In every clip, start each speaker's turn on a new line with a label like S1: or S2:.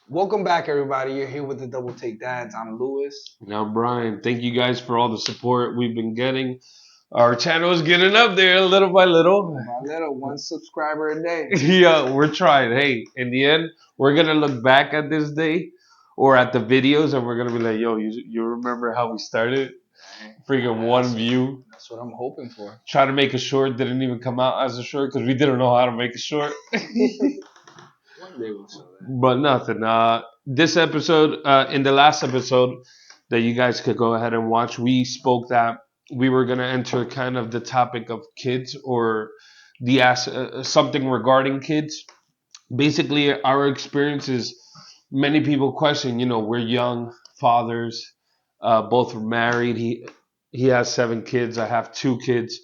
S1: Welcome back, everybody. You're here with the Double Take Dads. I'm Lewis.
S2: Now, Brian, thank you guys for all the support we've been getting. Our channel is getting up there little by little.
S1: Little by little, one subscriber a day.
S2: Yeah, we're trying. Hey, in the end, we're gonna look back at this day or at the videos, and we're gonna be like, "Yo, you remember how we started? Freaking one view.
S1: That's what I'm hoping for.
S2: Try to make a short, didn't even come out as a short because we didn't know how to make a short.
S1: One day we'll show that.
S2: But nothing. This episode, in the last episode that you guys could go ahead and watch, we spoke that we were gonna enter kind of the topic of kids or something regarding kids. Basically, our experiences. Many people question. We're young fathers, both are married. He has 7 kids. I have 2 kids,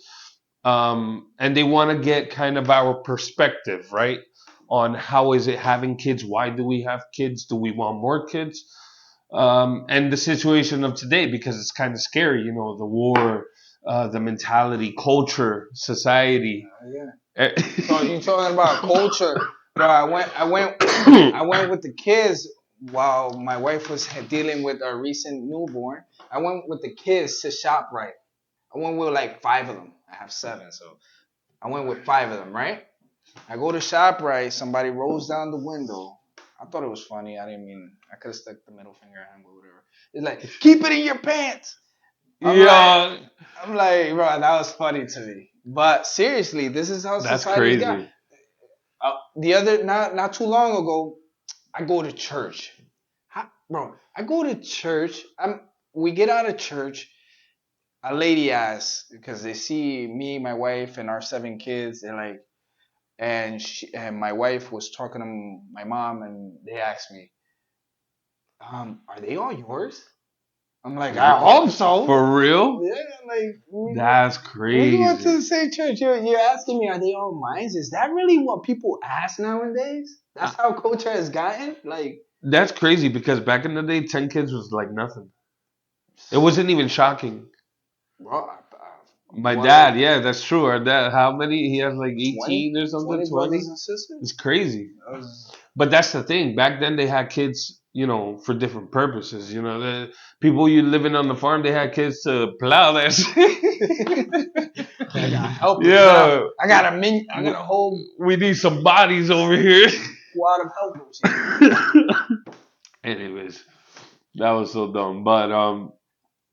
S2: and they want to get kind of our perspective, right? On how is it having kids? Why do we have kids? Do we want more kids? And the situation of today, because it's kind of scary, the war, the mentality, culture, society.
S1: Yeah. So you talking about culture, bro? I went with the kids while my wife was dealing with a recent newborn. I went with the kids to ShopRite. I went with like 5 of them. I have 7, so I went with 5 of them, right? I go to ShopRite. Somebody rolls down the window. I thought it was funny. I didn't mean. I could have stuck the middle finger at him or whatever. It's like, keep it in your pants. I'm like,
S2: Yeah,
S1: I'm like, bro, that was funny to me. But seriously, this is how
S2: that's
S1: society got.
S2: crazy.
S1: The other, not too long ago, I go to church. Bro, I go to church. We get out of church. A lady asks because they see me, my wife, and our 7 kids. They're like, and my wife was talking to my mom, and they asked me, "Are they all yours?" I'm like, "I hope so."
S2: For real?
S1: Yeah, like
S2: That's
S1: we go to
S2: crazy.
S1: the same church. You're asking me, are they all mine? Is that really what people ask nowadays?
S2: Uh,
S1: That's how culture has gotten. Like,
S2: That's crazy because back in the day, 10 kids was like nothing. It wasn't even shocking.
S1: bro,
S2: My
S1: well,
S2: dad, yeah, that's true. Our dad, how many? He has like
S1: 20,
S2: 18 or something,
S1: 20 brothers
S2: 20.
S1: and sisters.
S2: It's crazy.
S1: That was,
S2: But that's the thing. Back then, they had kids, for different purposes. The people you living on the farm, they had kids to plow that shit.
S1: I got helpers now.
S2: Yeah,
S1: I got a whole
S2: we need some bodies over here.
S1: squad of helpers.
S2: Anyways, that was so dumb. But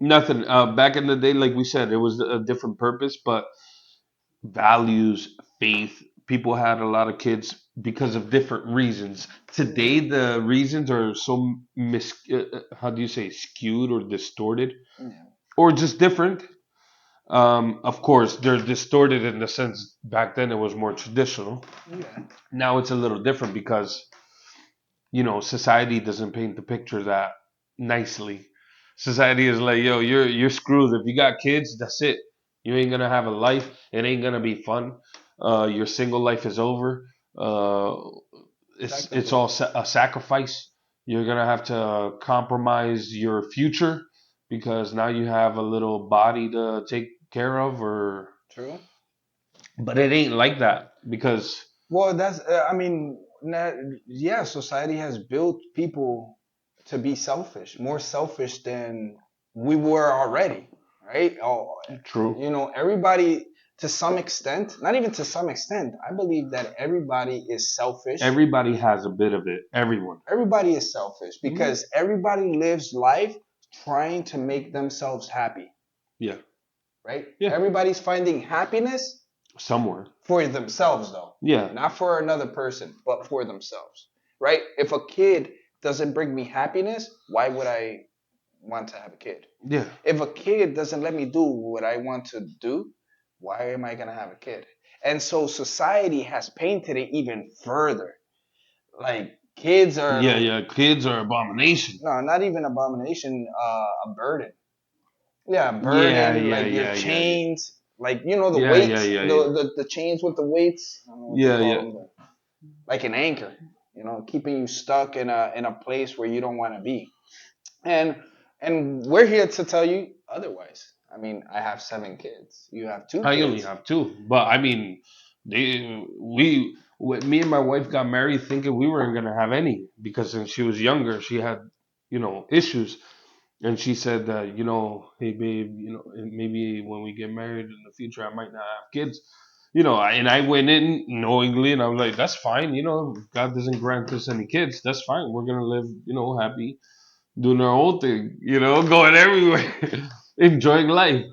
S2: nothing. Back in the day, like we said, it was a different purpose, but values, faith. People had a lot of kids because of different reasons. Today, the reasons are so how do you say, skewed or distorted,
S1: Yeah,
S2: or just different. Of course, they're distorted in the sense back then it was more traditional.
S1: yeah.
S2: Now it's a little different because society doesn't paint the picture that nicely. Society is like, yo, you're screwed. If you got kids, that's it. You ain't gonna have a life. It ain't gonna be fun. Your single life is over. Uh, it's
S1: Technically.
S2: all a sacrifice. You're gonna have to compromise your future because now you have a little body to take care of, or
S1: True.
S2: but it ain't like that because
S1: Well, I mean, yeah, society has built people to be selfish, more selfish than we were already, right? Oh,
S2: true.
S1: everybody to some extent, not even to some extent, I believe that everybody is selfish.
S2: Everybody has a bit of it. Everyone.
S1: Everybody is selfish
S2: Mhm.
S1: because everybody lives life trying to make themselves happy,
S2: Yeah.
S1: right?
S2: Yeah.
S1: Everybody's finding happiness
S2: Somewhere.
S1: for themselves though,
S2: Yeah.
S1: not for another person, but for themselves, right? If a kid doesn't bring me happiness, why would I want to have a kid?
S2: Yeah.
S1: If a kid doesn't let me do what I want to do, why am I going to have a kid? And so society has painted it even further, like kids are
S2: Yeah.
S1: like,
S2: Yeah. Kids are abomination.
S1: no, not even abomination, a burden. Yeah,
S2: Yeah.
S1: burden,
S2: Yeah.
S1: like your
S2: Yeah. Yeah. Yeah.
S1: chains, like the
S2: Yeah. Yeah.
S1: weights,
S2: Yeah. Yeah.
S1: the chains with the weights. I don't know what they
S2: Yeah.
S1: call
S2: Yeah.
S1: them, but like an anchor, keeping you stuck in a place where you don't want to be. And and we're here to tell you otherwise. I mean, I have 7 kids. You have two
S2: I only
S1: kids.
S2: have 2, but I mean, me and my wife got married thinking we weren't gonna have any. because when she was younger, she had, issues. And she said that, hey babe, maybe when we get married in the future, I might not have kids. And I went in knowingly, and I was like, that's fine. If God doesn't grant us any kids, that's fine. We're gonna live, happy, doing our own thing, going everywhere, enjoying life.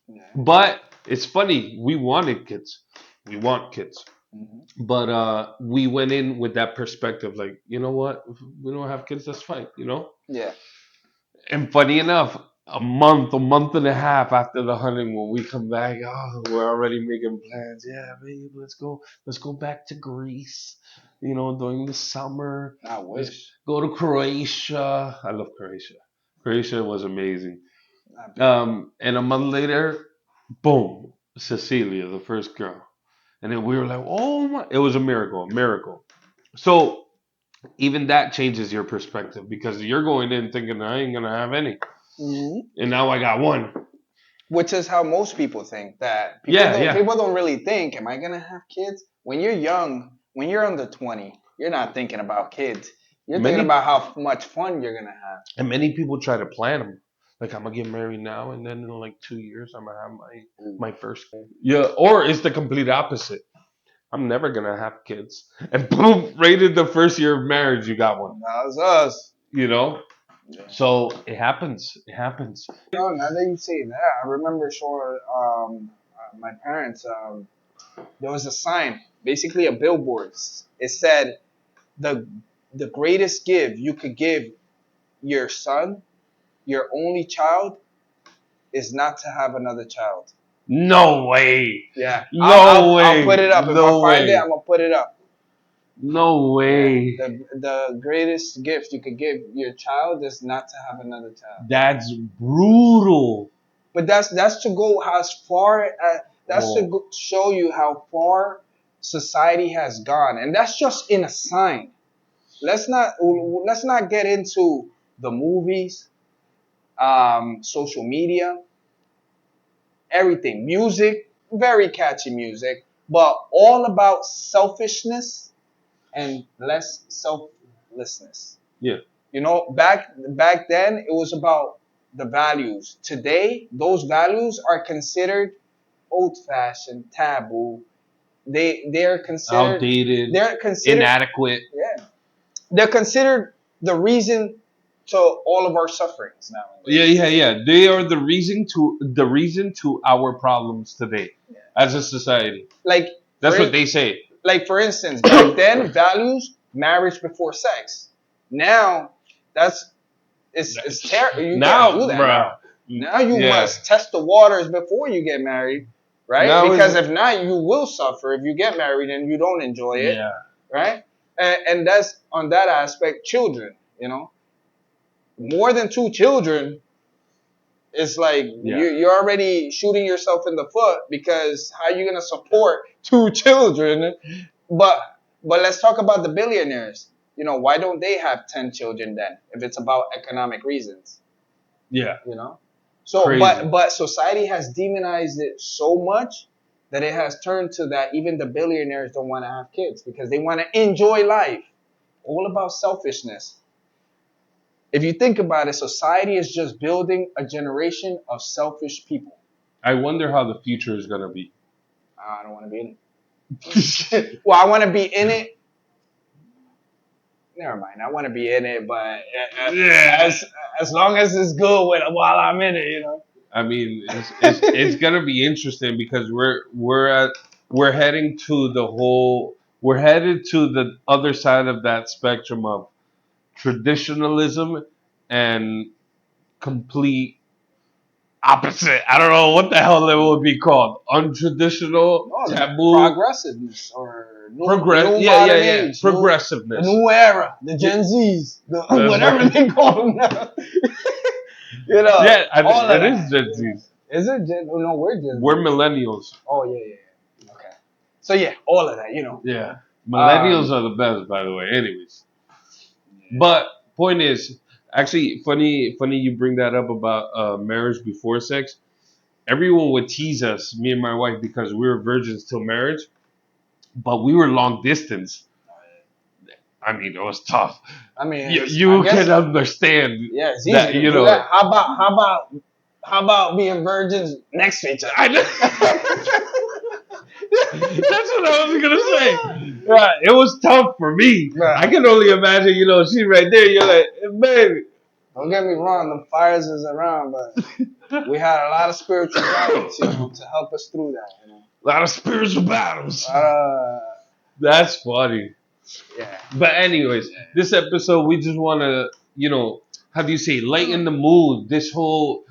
S1: Yeah.
S2: But it's funny, we wanted kids, we want kids,
S1: Mhm.
S2: but we went in with that perspective, like, you know what, if we don't have kids, that's fine.
S1: Yeah.
S2: And funny enough, a month and a half after the honeymoon, we come back. Oh, we're already making plans. Yeah, babe, let's go back to Greece. During the summer,
S1: I
S2: let's
S1: wish.
S2: go to Croatia. I love Croatia. Croatia was amazing.
S1: I bet.
S2: And a month later, boom, Cecilia, the first girl. And then we were like, oh my, it was a miracle. So even that changes your perspective because you're going in thinking I ain't gonna have any,
S1: Mhm.
S2: and now I got one.
S1: Which is how most people think. That people
S2: Yeah,
S1: don't
S2: yeah.
S1: people don't really think, am I gonna have kids? When you're young, when you're under 20, you're not thinking about kids. You're thinking
S2: Many
S1: about how much fun you're gonna have.
S2: and many people try to plan them. Like I'm gonna get married now, and then in like 2 years, I'm gonna have my first. Yeah, or it's the complete opposite. I'm never gonna have kids, and boom, right in the first year of marriage, you got one.
S1: That was us.
S2: You know,
S1: Yeah.
S2: so it happens. It happens.
S1: No, now that you say that, I remember showing my parents. There was a sign, basically a billboard. It said the the greatest gift you could give your son, your only child, is not to have another child.
S2: No way.
S1: Yeah,
S2: No
S1: I'll put
S2: way.
S1: it up if I
S2: No
S1: find it.
S2: way.
S1: I'm gonna put it up.
S2: No
S1: Yeah,
S2: way.
S1: the greatest gift you could give your child is not to have another child.
S2: That's brutal.
S1: But that's to go as far as that's to
S2: Oh,
S1: show you how far society has gone, and that's just in a sign. Let's not get into the movies, social media, everything, music, very catchy music, but all about selfishness and less selflessness.
S2: yeah.
S1: Back then it was about the values. Today, those values are considered old-fashioned, taboo. They're considered
S2: Outdated,
S1: they're considered
S2: inadequate.
S1: yeah they're considered the reason to all of our sufferings
S2: Yeah,
S1: nowadays.
S2: yeah, yeah. They are the reason to our problems today
S1: Yeah.
S2: as a society.
S1: Like for
S2: That's what they say.
S1: for instance, back then values marriage before sex. Now that's it's terrible. You can't
S2: Now,
S1: do that
S2: bruh.
S1: now. Now you
S2: Yeah.
S1: must test the waters before you get married, right?
S2: Now
S1: Because
S2: is
S1: if not, you will suffer if you get married and you don't enjoy it,
S2: yeah.
S1: right? And that's on that aspect. Children, more than two children, it's like
S2: Yeah.
S1: you're already shooting yourself in the foot because how are you gonna support two children? But let's talk about the billionaires. Why don't they have 10 children then? If it's about economic reasons,
S2: Yeah.
S1: you know. So,
S2: Crazy.
S1: but society has demonized it so much that it has turned to that even the billionaires don't want to have kids because they want to enjoy life. All about selfishness. If you think about it, society is just building a generation of selfish people.
S2: I wonder how the future is gonna be.
S1: I don't want to be in it. Well, I want to be in it. Never mind. I want to be in it, but
S2: Yeah.
S1: as long as it's good while I'm in it.
S2: I mean, it's gonna be interesting because we're heading to we're headed to the other side of that spectrum of traditionalism and complete opposite. I don't know what the hell it would be called. Untraditional,
S1: No, the
S2: taboo,
S1: progressiveness or
S2: progress.
S1: new
S2: Yeah, yeah,
S1: modern
S2: yeah.
S1: age, the
S2: Progressiveness.
S1: new era, the
S2: Yeah,
S1: Gen Zs, the
S2: that's
S1: whatever
S2: right.
S1: they call them now.
S2: Yeah,
S1: All of
S2: it is
S1: that.
S2: Gen Zs.
S1: Is it Gen? Oh, no, we're Gen
S2: We're
S1: Z.
S2: millennials.
S1: Oh yeah, yeah, yeah. Okay. So yeah, all of that.
S2: Yeah, millennials
S1: Um,
S2: are the best, by the way. Anyways,
S1: yeah.
S2: but point is, actually, funny you bring that up about marriage before sex. Everyone would tease us, me and my wife, because we were virgins till marriage, but we were long distance. I mean, it was tough.
S1: I mean, I
S2: You
S1: guess
S2: can understand
S1: yeah, it's easy
S2: that,
S1: to do that. How about being virgins next to each
S2: I know. That's what I was gonna say. Yeah, it was tough for me. I
S1: other?
S2: can only imagine, she's right there. You're like, baby.
S1: Don't get me wrong, the fires is around, but we had a lot of spiritual guidance, to help us through that.
S2: A lot of spiritual battles.
S1: Uh,
S2: That's funny.
S1: yeah.
S2: But anyways, this episode we just want to, how do you say, lighten the mood. This whole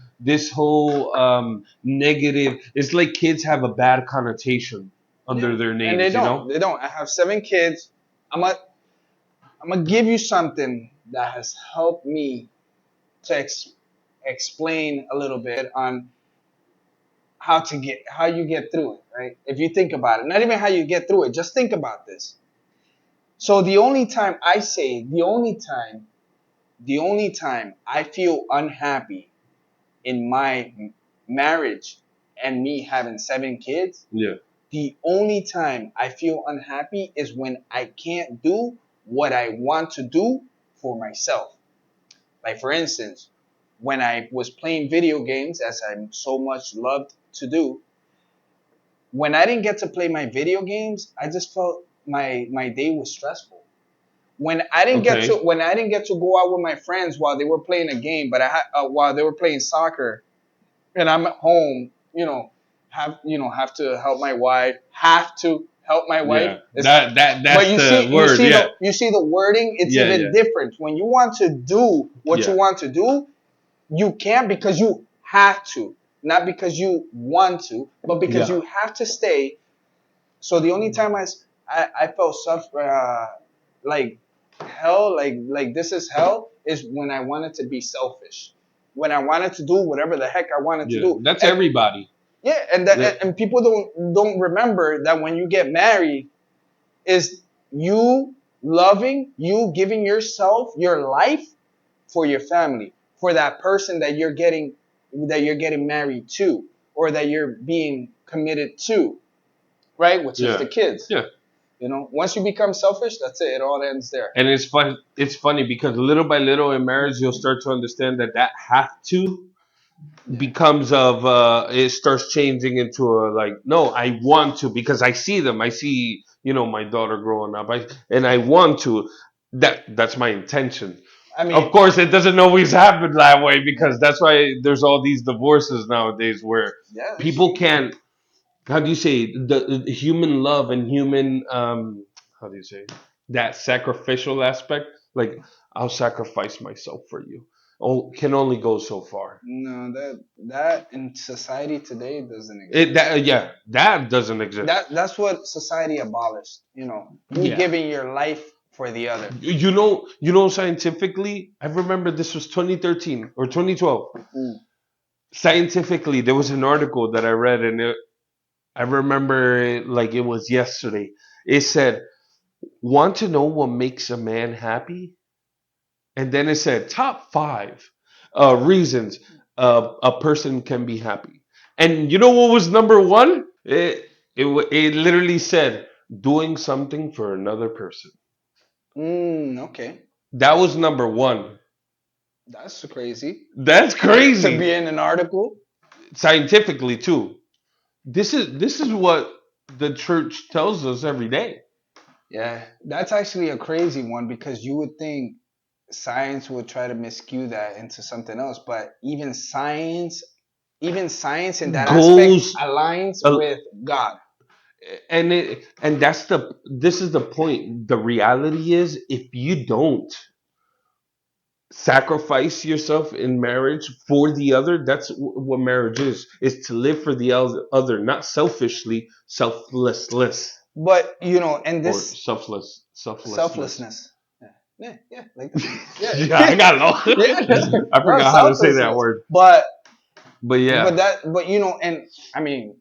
S2: negative. It's like kids have a bad connotation
S1: Yeah.
S2: under their
S1: And they
S2: names.
S1: don't. They don't. I have 7 kids. I'm gonna give you something that has helped me to explain a little bit on how you get through it, right? If you think about it, not even how you get through it, just think about this. So the only time I feel unhappy in my marriage and me having 7 kids,
S2: Yeah.
S1: the only time I feel unhappy is when I can't do what I want to do for myself. Like, for instance, when I was playing video games, as I so much loved to do, when I didn't get to play my video games, I just felt my day was stressful.
S2: Okay.
S1: When I didn't get to go out with my friends while they were playing a game, but while they were playing soccer, and I'm at home, have to help my wife, have to help my wife.
S2: Yeah. That's
S1: But you
S2: the
S1: see, you
S2: word.
S1: see
S2: Yeah.
S1: the wording. It's
S2: Yeah.
S1: even
S2: Yeah.
S1: different. When you want to do what you
S2: Yeah.
S1: want to do, you can't because you have to, not because you want to, but because
S2: Yeah.
S1: you have to stay. So the only time I felt like hell, like this is hell, is when I wanted to be selfish, when I wanted to do whatever the heck I wanted to
S2: Yeah.
S1: do.
S2: That's
S1: And
S2: everybody.
S1: yeah, and people don't remember that when you get married, is you you giving yourself, your life, for your family, for that person that you're getting married to, or that you're being committed to, right? Which is
S2: Yeah.
S1: the kids.
S2: Yeah.
S1: Once you become selfish, that's it. It all ends there.
S2: And it's fun. It's funny because little by little in marriage, you'll start to understand that have to
S1: Yeah.
S2: becomes of it starts changing into a like no, I want to because I see them. I see my daughter growing up. And I want to. That's my intention.
S1: I
S2: Of
S1: mean,
S2: course, it doesn't always happen that way because that's why there's all these divorces nowadays where
S1: yeah, that's
S2: people
S1: true.
S2: can't. How do you say the human love and human how do you say that sacrificial aspect? Like I'll sacrifice myself for you. Oh, can only go so far.
S1: No, that in society today doesn't
S2: It
S1: exist.
S2: that yeah, that doesn't exist.
S1: That's what society abolished. You
S2: Yeah.
S1: giving your life for the other.
S2: Scientifically, I remember this was 2013 or 2012.
S1: Mm.
S2: Scientifically, there was an article that I read, and I remember it like it was yesterday. It said, "Want to know what makes a man happy?" And then it said top 5 reasons a person can be happy. And you know what was number one? It literally said doing something for another person.
S1: Okay,
S2: That was number one.
S1: that's crazy.
S2: That's
S1: To
S2: crazy.
S1: be in an article.
S2: Scientifically too. This is what the church tells us every day.
S1: Yeah, that's actually a crazy one, because you would think science would try to miscue that into something else, but even science in that aspect
S2: Goes
S1: aligns
S2: uh,
S1: with God.
S2: and this is the point. The reality is if you don't sacrifice yourself in marriage for the other, that's what marriage is to live for the other, not selfishly, selflessless,
S1: But and
S2: or
S1: this
S2: selflessness.
S1: selflessness. Yeah, yeah, yeah, like that.
S2: Yeah, I
S1: Yeah,
S2: got lost.
S1: yeah.
S2: I
S1: No,
S2: forgot how to say that
S1: selflessness.
S2: word.
S1: But
S2: But
S1: but
S2: yeah,
S1: that but and I mean,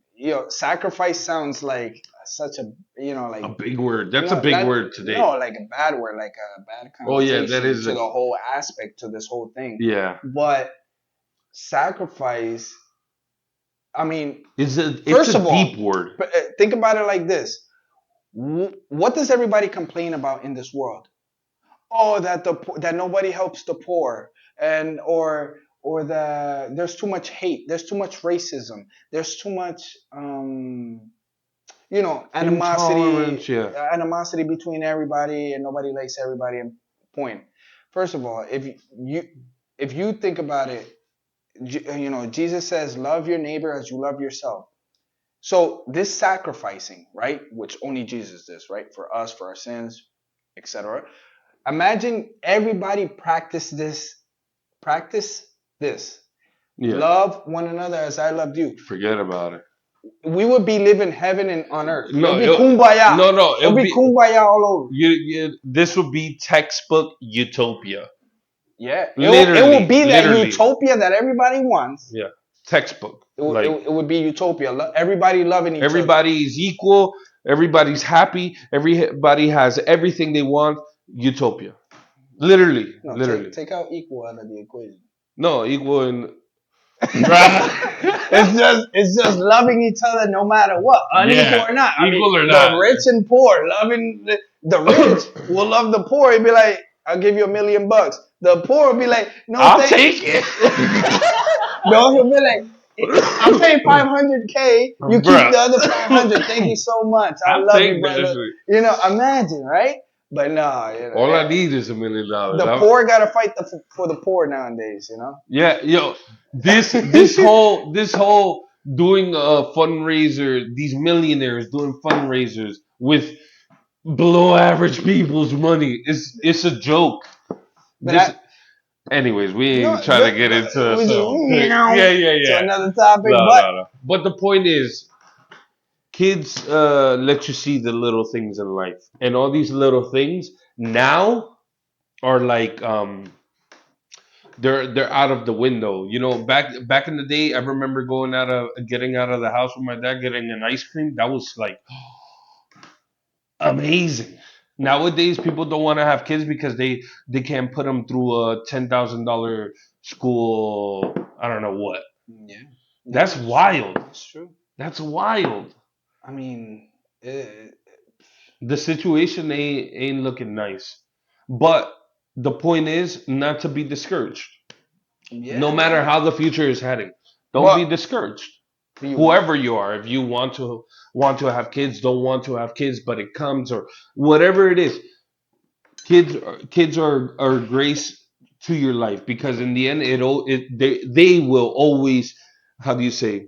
S1: sacrifice sounds like such a,
S2: a
S1: like,
S2: big word. That's a
S1: no,
S2: big
S1: not
S2: word today.
S1: no, like a bad word, like a bad
S2: Oh yeah, that
S1: connotation
S2: is
S1: to the whole aspect, to this whole thing.
S2: yeah.
S1: But sacrifice, I mean,
S2: It's
S1: first
S2: a
S1: of
S2: deep
S1: all,
S2: word.
S1: think about it like this. What does everybody complain about in this world? oh, that nobody helps the poor, and or there's too much hate, there's too much racism, there's too much animosity,
S2: Intolerance, yeah.
S1: animosity between everybody, and nobody likes everybody. And point. First of all, you if you think about it, Jesus says, "Love your neighbor as you love yourself." So this sacrificing, right, which only Jesus does, right, for us, for our sins, etc. Imagine everybody practice this.
S2: Yeah.
S1: Love one another as I loved you.
S2: Forget about it.
S1: We would be living heaven and on earth. It'll
S2: No,
S1: be kumbaya.
S2: no,
S1: It'll
S2: it'll
S1: be
S2: be
S1: kumbaya all over.
S2: this would be textbook utopia.
S1: Yeah, it will
S2: Literally,
S1: be that
S2: literally.
S1: utopia that everybody wants.
S2: Yeah. Textbook.
S1: It will, it,
S2: Like
S1: will- it would be utopia. Everybody loving each other.
S2: everybody's equal, everybody's happy, everybody has everything they want. Utopia. Literally,
S1: No,
S2: literally.
S1: take out equal out of the equation.
S2: No, equal in
S1: It's just loving each other no matter what, unequal
S2: yeah,
S1: or not. I mean,
S2: equal or
S1: the
S2: not.
S1: rich and poor, loving the rich will love the poor. He'd be like, "I'll give you $1 million." The poor will be like, "No,
S2: I'll
S1: thank."
S2: take it.
S1: No, he'll be like, "I'll pay 500K. You keep
S2: Bruh.
S1: the other 500. Thank you so much. I
S2: I'll
S1: love you,
S2: take that
S1: brother."
S2: shit.
S1: Imagine, right? But no,
S2: All I need is $1 million.
S1: the poor gotta fight for the poor nowadays.
S2: Yeah, yo, this whole doing a fundraiser, these millionaires doing fundraisers with below average people's money. It's a joke.
S1: But
S2: This, anyways, we
S1: no,
S2: ain't trying to get into
S1: we just
S2: some. Yeah, yeah,
S1: to
S2: yeah.
S1: another topic.
S2: No,
S1: But
S2: no, no. But the point is, kids let you see the little things in life, and all these little things now are like they're out of the window. Back in the day, I remember getting out of the house with my dad, getting an ice cream. That was like amazing. Nowadays, people don't want to have kids because they can't put them through a $10,000 school. I don't know what.
S1: yeah,
S2: That's
S1: no, it's true.
S2: wild.
S1: It's true.
S2: That's wild.
S1: I mean,
S2: The situation ain't looking nice. But the point is not to be discouraged. No
S1: yeah,
S2: matter
S1: no.
S2: how the future is heading, don't be
S1: But
S2: discouraged.
S1: do you want?
S2: Whoever you are, if you want to have kids, don't want to have kids, but it comes, or whatever it is, kids are grace to your life, because in the end they will always, how do you say,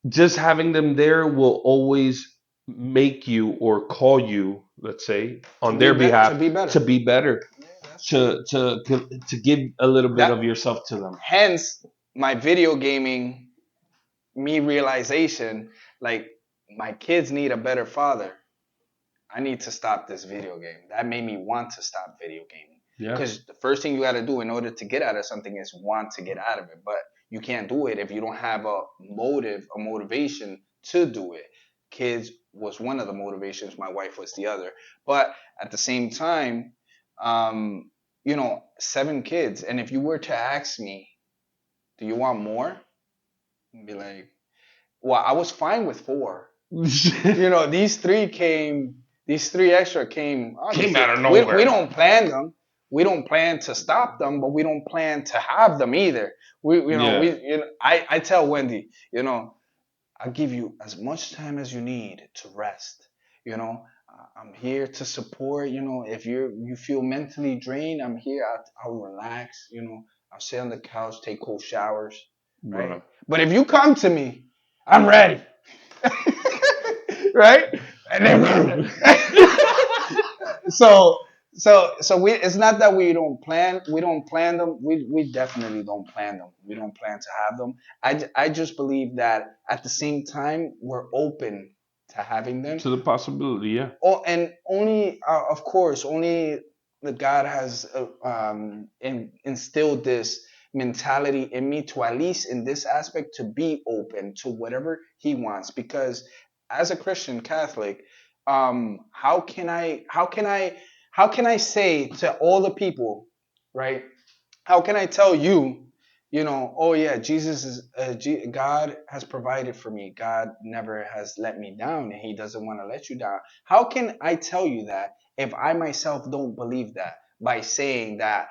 S2: just having them there will always make you or call you, let's say, on their
S1: To
S2: behalf
S1: be better.
S2: to be better,
S1: Yeah, that's true.
S2: to give a little bit
S1: That
S2: of yourself to them.
S1: hence my video gaming me realization, like my kids need a better father. I need to stop this video game. That made me want to stop video gaming.
S2: Yeah.
S1: Because the first thing you got to do in order to get out of something is want to get out of it. But you can't do it if you don't have a motive, a motivation to do it. Kids was one of the motivations. My wife was the other. But at the same time, 7 kids. And if you were to ask me, do you want more? I'd be like, well, I was fine with four. These three extra came
S2: Came
S1: obviously.
S2: out of
S1: We
S2: nowhere.
S1: don't plan them. We don't plan to stop them, but we don't plan to have them either.
S2: Yeah.
S1: I tell Wendy, I'll give you as much time as you need to rest. I'm here to support. If you feel mentally drained, I'm here. I'll relax. I'll sit on the couch, take cold showers, right?
S2: Bruh.
S1: But if you come to me, I'm ready. Right? And then so we it's not that we don't plan them. We definitely don't plan them. We don't plan to have them. I just believe that at the same time we're open to having them.
S2: To the possibility, yeah.
S1: Oh, and only, of course, only the God has instilled this mentality in me to, at least in this aspect, to be open to whatever He wants. Because as a Christian Catholic, how can I say to all the people, right? How can I tell you? oh yeah, Jesus is God has provided for me. God never has let me down, and He doesn't want to let you down. How can I tell you that if I myself don't believe that by saying that,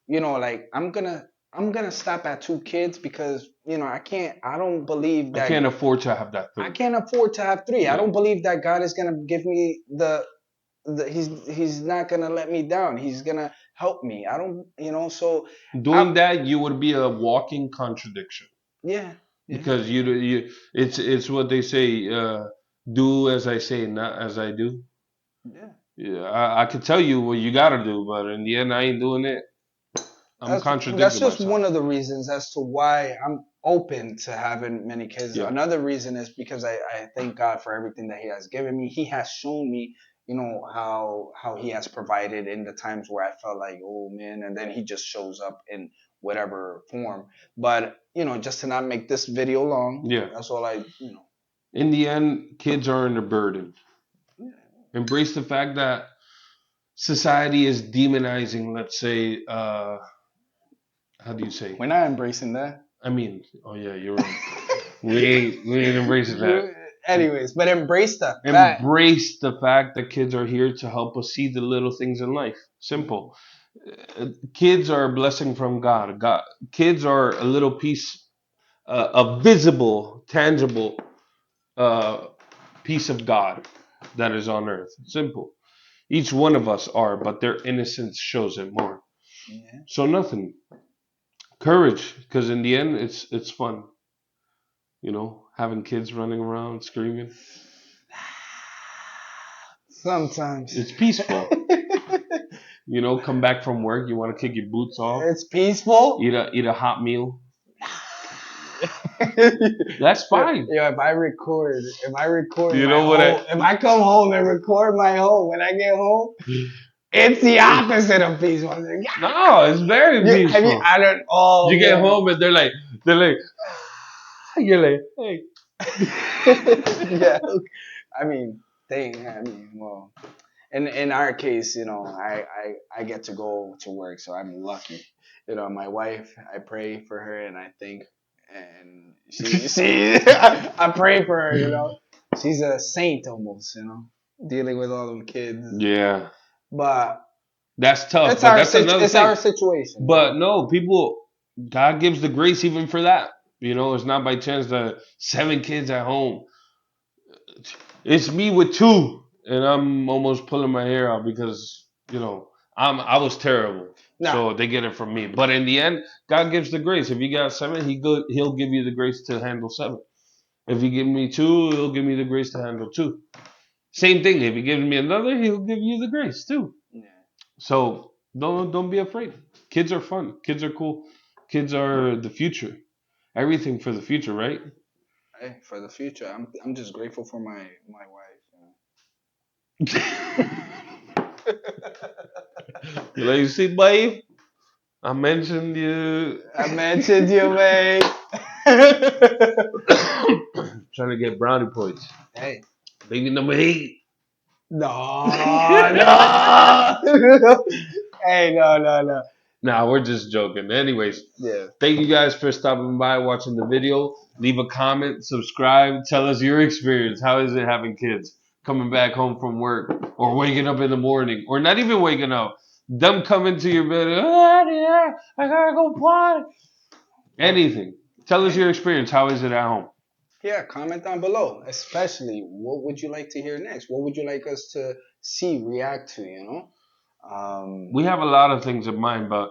S1: like I'm gonna stop at 2 kids because I don't believe
S2: I
S1: that
S2: can't afford to have that
S1: I
S2: third.
S1: can't afford to have three. I
S2: Yeah.
S1: don't believe that God is gonna give me he's not gonna let me down. He's gonna help me. I don't, so
S2: Doing
S1: I
S2: that, you would be a walking contradiction
S1: yeah, yeah,
S2: because it's what they say. Do as I say, not as I do.
S1: yeah.
S2: Yeah, I could tell you what you gotta do, but in the end, I ain't doing it. I'm
S1: That's
S2: contradicting
S1: just
S2: myself.
S1: one of the reasons as to why I'm open to having many kids.
S2: Yeah.
S1: Another reason is because I thank God for everything that He has given me. He has shown me, how He has provided in the times where I felt like, oh man, and then He just shows up in whatever form. But just to not make this video long,
S2: Yeah.
S1: that's all I.
S2: In the end, kids aren't a burden. Embrace the fact that society is demonizing, let's say, how do you say?
S1: We're not embracing that.
S2: I mean, oh yeah, you're right. We ain't embracing that.
S1: Anyways, but embrace the fact.
S2: Embrace the fact that kids are here to help us see the little things in life. Simple. Kids are a blessing from God. Kids are a little piece, a visible, tangible uh, piece of God that is on earth. Simple. Each one of us are, but their innocence shows it more.
S1: Yeah.
S2: So nothing. Courage, because in the end, it's fun. Having kids running around screaming.
S1: Sometimes.
S2: It's peaceful. Come back from work, you want to kick your boots off,
S1: It's peaceful.
S2: eat a hot meal. That's
S1: Yo,
S2: fine.
S1: if I record
S2: You
S1: my
S2: know what I?
S1: home, if I come home and record my home, when I get home, it's the opposite of peaceful. I'm like,
S2: No, it's very
S1: yeah. Have you?
S2: peaceful.
S1: I don't. Oh
S2: You get
S1: man.
S2: home and they're like, you're like, hey.
S1: Yeah. I mean, well, in our case, I get to go to work, so I'm lucky. My wife, I pray for her, and I think, and she, I pray for her. She's a saint almost. Dealing with all them kids,
S2: Yeah,
S1: but
S2: that's tough, but that's another
S1: it's our
S2: thing.
S1: situation.
S2: But no, people, God gives the grace even for that. It's not by chance that 7 kids at home. It's me with 2, and I'm almost pulling my hair out because I was terrible.
S1: Nah,
S2: So they get it from me. But in the end, God gives the grace. If you got 7, He'll give you the grace to handle 7. If He give me 2, He'll give me the grace to handle 2. Same thing. If He gives me another, He'll give you the grace too.
S1: yeah.
S2: So don't be afraid. Kids are fun. Kids are cool. Kids are the future. Everything for the future, right?
S1: Hey, for the future, I'm just grateful for my wife.
S2: You like, you see, babe, I mentioned you.
S1: I mentioned you, mate.
S2: Trying to get brownie points.
S1: Hey.
S2: Baby number 8.
S1: No, no. Hey, no, no, no.
S2: Nah, we're just joking. Anyways,
S1: Yeah.
S2: thank you guys for stopping by, watching the video. Leave a comment, subscribe, tell us your experience. How is it having kids? Coming back home from work, or waking up in the morning, or not even waking up. Them coming to your bed, oh, yeah, I gotta go potty. Anything. Tell us
S1: Hey.
S2: your experience. How is it at home?
S1: Yeah, comment down below. Especially, what would you like to hear next? What would you like us to see, react to?
S2: We have a lot of things in mind, but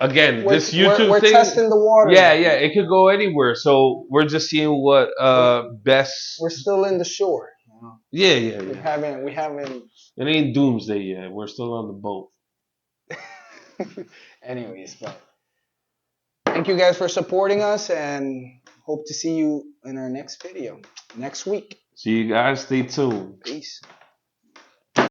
S2: again, this YouTube
S1: We're
S2: thing,
S1: testing the waters
S2: yeah,
S1: right
S2: yeah,
S1: now.
S2: it could go anywhere. So we're just seeing what
S1: We're
S2: best.
S1: still in the shore.
S2: Yeah, yeah,
S1: We
S2: yeah.
S1: haven't we haven't.
S2: It ain't doomsday yet. We're still on the boat.
S1: Anyways, but thank you guys for supporting us, and hope to see you in our next video next week.
S2: See you guys. Stay tuned.
S1: Peace.